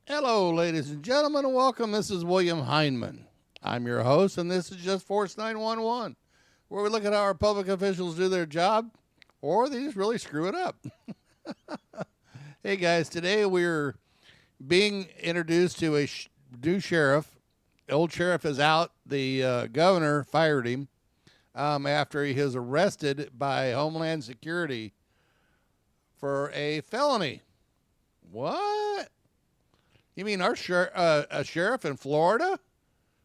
Hello, ladies and gentlemen, and welcome. This is William Heinman. I'm your host, and this is just Force 911, where we look at how our public officials do their job, or they just really screw it up. Hey, guys, today we're being introduced to a new sheriff. The old sheriff is out. The governor fired him after he was arrested by Homeland Security for a felony. What? You mean our a sheriff in Florida,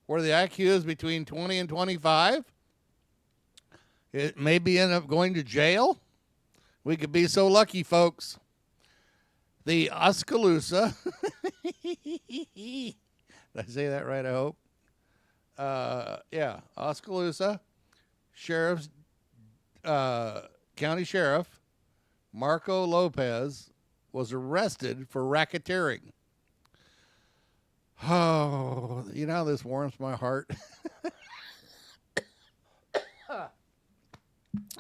where the IQ is between 20 and 25, it maybe end up going to jail? We could be so lucky, folks. The Osceola, did I say that right, I hope? Osceola Sheriff's, County Sheriff Marco Lopez was arrested for racketeering. Oh, you know, this warms my heart.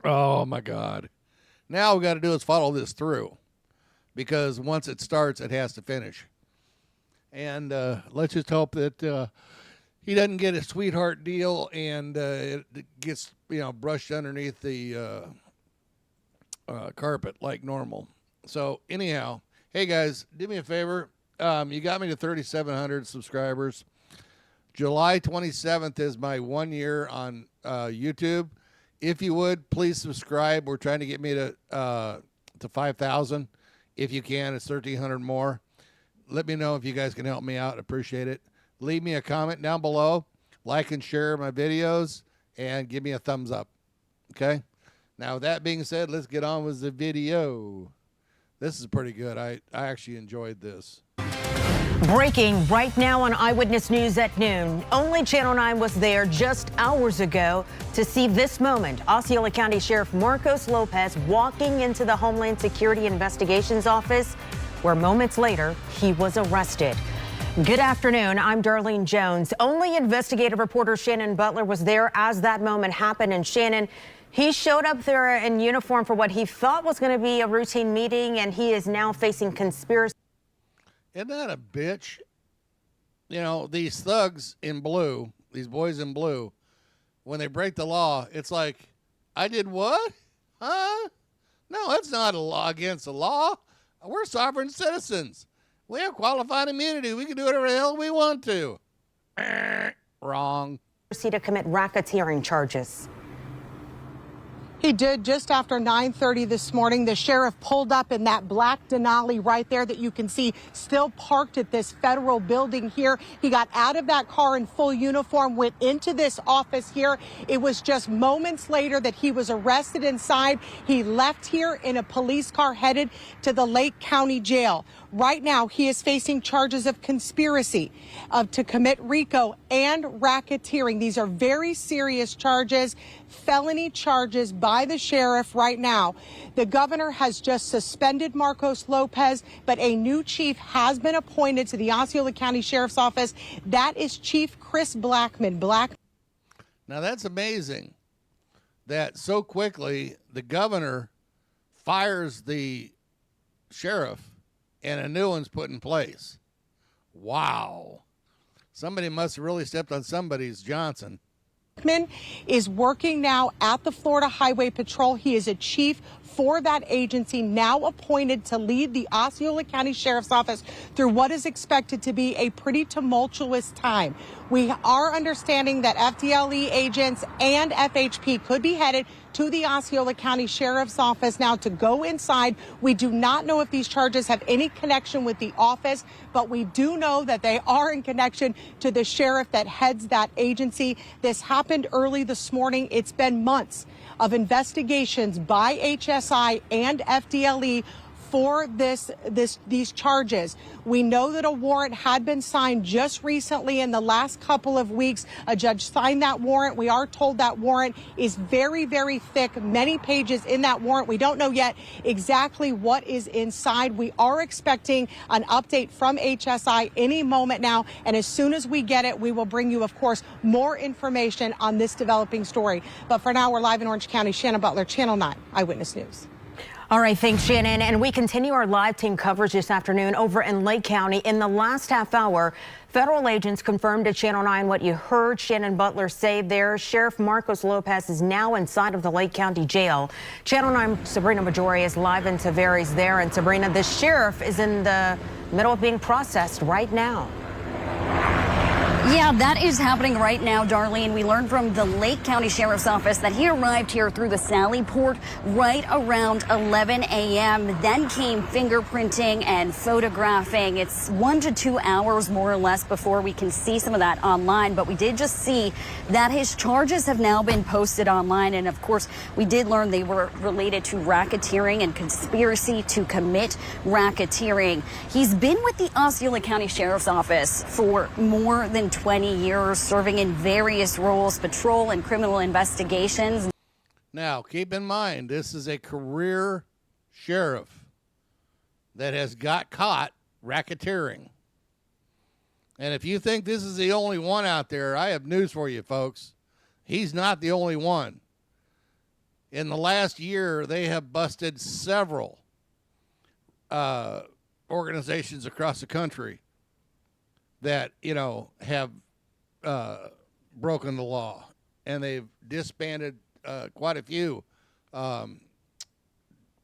Oh, my God. Now we got to do is follow this through, because once it starts, it has to finish. And let's just hope that he doesn't get a sweetheart deal and it gets, brushed underneath the carpet like normal. So anyhow, hey, guys, do me a favor. You got me to 3,700 subscribers. July 27th is my 1 year on YouTube. If you would, please subscribe. We're trying to get me to 5,000. If you can, it's 1,300 more. Let me know if you guys can help me out. Appreciate it. Leave me a comment down below. Like and share my videos. And give me a thumbs up. Okay? Now, with that being said, let's get on with the video. This is pretty good. I actually enjoyed this. Breaking right now on Eyewitness News at noon. Only Channel 9 was there just hours ago to see this moment. Osceola County Sheriff Marcos Lopez walking into the Homeland Security Investigations Office, where moments later he was arrested. Good afternoon. I'm Darlene Jones. Only investigative reporter Shannon Butler was there as that moment happened. And Shannon, he showed up there in uniform for what he thought was going to be a routine meeting, and he is now facing conspiracy. Isn't that a bitch? These thugs in blue, these boys in blue, when they break the law, it's like, I did what? Huh? No, that's not a law against the law. We're sovereign citizens. We have qualified immunity. We can do whatever the hell we want to. Wrong. To commit racketeering charges. He did just after 9:30 this morning. The sheriff pulled up in that black Denali right there that you can see still parked at this federal building here. He got out of that car in full uniform, went into this office here. It was just moments later that he was arrested inside. He left here in a police car headed to the Lake County Jail. Right now, he is facing charges of conspiracy to commit RICO and racketeering. These are very serious charges, felony charges by the sheriff right now. The governor has just suspended Marcos Lopez, but a new chief has been appointed to the Osceola County Sheriff's Office. That is Chief Chris Blackman. Now, that's amazing that so quickly the governor fires the sheriff and a new one's put in place. Wow. Somebody must have really stepped on somebody's Johnson. Is working now at the Florida Highway Patrol. He is a chief for that agency, now appointed to lead the Osceola County Sheriff's Office through what is expected to be a pretty tumultuous time. We are understanding that FDLE agents and FHP could be headed to the Osceola County Sheriff's Office now to go inside. We do not know if these charges have any connection with the office, but we do know that they are in connection to the sheriff that heads that agency. This happened early this morning. It's been months of investigations by HSI and FDLE for these charges. We know that a warrant had been signed just recently in the last couple of weeks. A judge signed that warrant. We are told that warrant is very, very thick, many pages in that warrant. We don't know yet exactly what is inside. We are expecting an update from HSI any moment now, and as soon as we get it, we will bring you, of course, more information on this developing story. But for now, we're live in Orange County. Shannon Butler, Channel 9 Eyewitness News. All right, thanks, Shannon. And we continue our live team coverage this afternoon over in Lake County. In the last half hour, federal agents confirmed to Channel 9 what you heard Shannon Butler say there. Sheriff Marcos Lopez is now inside of the Lake County Jail. Channel 9 Sabrina Majori is live in Tavares there. And Sabrina, the sheriff is in the middle of being processed right now. Yeah, that is happening right now, Darlene. We learned from the Lake County Sheriff's Office that he arrived here through the Sally Port right around 11 a.m. Then came fingerprinting and photographing. It's 1 to 2 hours more or less before we can see some of that online. But we did just see that his charges have now been posted online. And of course, we did learn they were related to racketeering and conspiracy to commit racketeering. He's been with the Osceola County Sheriff's Office for more than 20 years, serving in various roles, patrol and criminal investigations. Now, keep in mind, this is a career sheriff that has got caught racketeering. And if you think this is the only one out there, I have news for you, folks. He's not the only one. In the last year, they have busted several organizations across the country that, have broken the law, and they've disbanded quite a few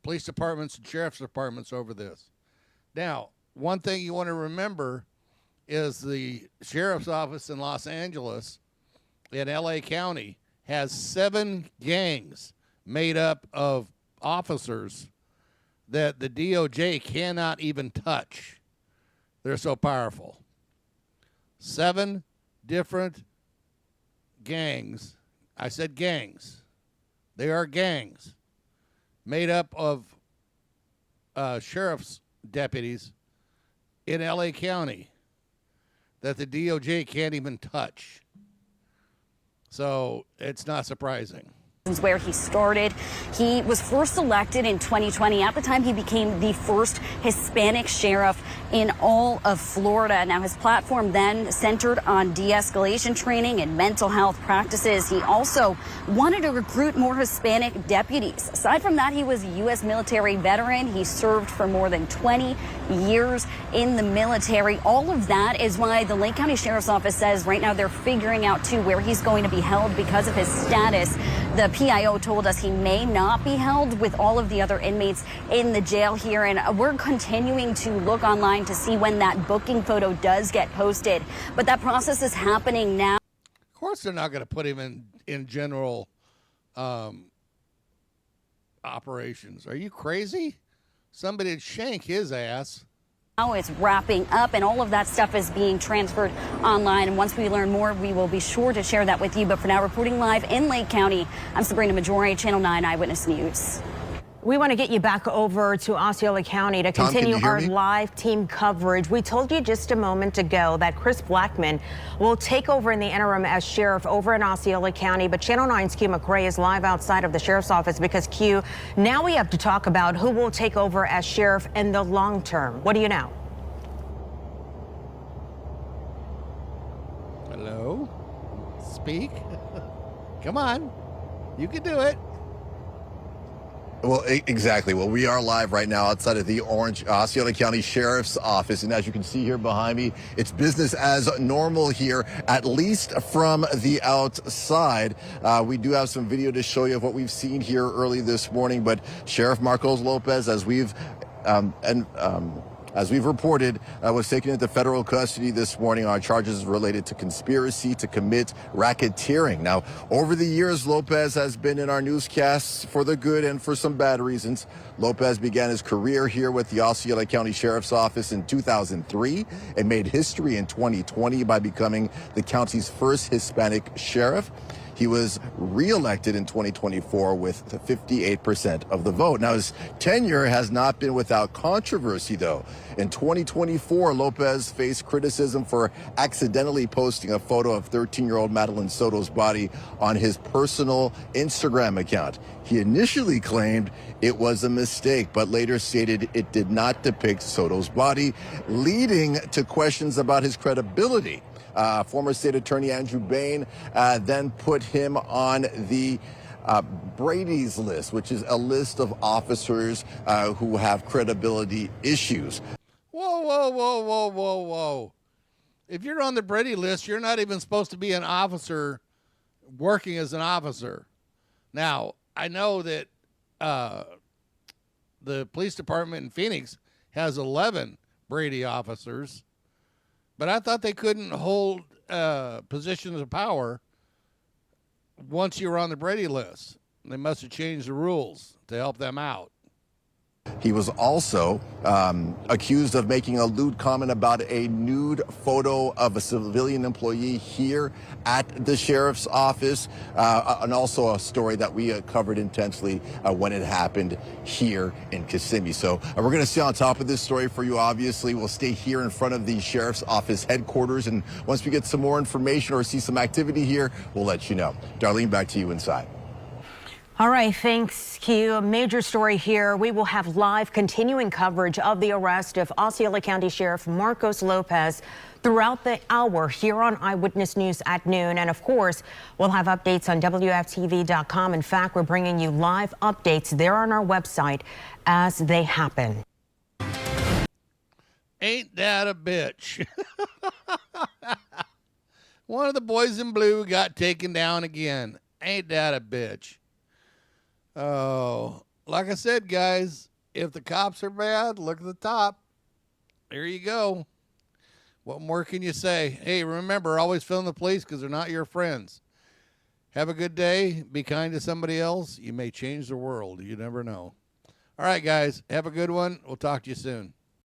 police departments and sheriff's departments over this. Now, one thing you want to remember is the sheriff's office in Los Angeles in LA County has 7 gangs made up of officers that the DOJ cannot even touch. They're so powerful. 7 different gangs. I said gangs. They are gangs made up of sheriff's deputies in LA County that the DOJ can't even touch. So it's not surprising. Where he started. He was first elected in 2020. At the time, he became the first Hispanic sheriff in all of Florida. Now, his platform then centered on de-escalation training and mental health practices. He also wanted to recruit more Hispanic deputies. Aside from that, he was a U.S. military veteran. He served for more than 20 years in the military. All of that is why the Lake County Sheriff's Office says right now they're figuring out, too, where he's going to be held because of his status. The PIO told us he may not be held with all of the other inmates in the jail here, and we're continuing to look online to see when that booking photo does get posted. But that process is happening now. Of course, they're not going to put him in general operations. Are you crazy? Somebody'd shank his ass. Now it's wrapping up, and all of that stuff is being transferred online. And once we learn more, we will be sure to share that with you. But for now, reporting live in Lake County, I'm Sabrina Majori, Channel 9 Eyewitness News. We want to get you back over to Osceola County to continue our live team coverage. We told you just a moment ago that Chris Blackman will take over in the interim as sheriff over in Osceola County. But Channel 9's Q McRae is live outside of the sheriff's office because, Q, now we have to talk about who will take over as sheriff in the long term. What do you know? Hello? Speak. Come on. You can do it. Well, exactly. Well, we are live right now outside of the Osceola County Sheriff's Office. And as you can see here behind me, it's business as normal here, at least from the outside. We do have some video to show you of what we've seen here early this morning. But Sheriff Marcos Lopez, as we've reported, was taken into federal custody this morning on charges related to conspiracy to commit racketeering. Now, over the years, Lopez has been in our newscasts for the good and for some bad reasons. Lopez began his career here with the Osceola County Sheriff's Office in 2003 and made history in 2020 by becoming the county's first Hispanic sheriff. He was reelected in 2024 with 58% of the vote. Now, his tenure has not been without controversy, though. In 2024, Lopez faced criticism for accidentally posting a photo of 13-year-old Madeline Soto's body on his personal Instagram account. He initially claimed it was a mistake, but later stated it did not depict Soto's body, leading to questions about his credibility. Former state attorney Andrew Bain then put him on the Brady's list, which is a list of officers who have credibility issues. Whoa, whoa, whoa, whoa, whoa, whoa. If you're on the Brady list, you're not even supposed to be an officer working as an officer. Now, I know that the police department in Phoenix has 11 Brady officers, but I thought they couldn't hold positions of power once you were on the Brady list. They must have changed the rules to help them out. He was also accused of making a lewd comment about a nude photo of a civilian employee here at the sheriff's office, and also a story that we covered intensely when it happened here in Kissimmee. So we're going to stay on top of this story for you, obviously. We'll stay here in front of the sheriff's office headquarters, and once we get some more information or see some activity here, we'll let you know. Darlene, back to you inside. All right, thanks, Q. A major story here. We will have live continuing coverage of the arrest of Osceola County Sheriff Marcos Lopez throughout the hour here on Eyewitness News at noon. And of course, we'll have updates on WFTV.com. In fact, we're bringing you live updates there on our website as they happen. Ain't that a bitch? One of the boys in blue got taken down again. Ain't that a bitch? Oh, like I said, guys, if the cops are bad, look at the top. There you go. What more can you say? Hey, remember, always film the police because they're not your friends. Have a good day. Be kind to somebody else. You may change the world. You never know. All right, guys, have a good one. We'll talk to you soon.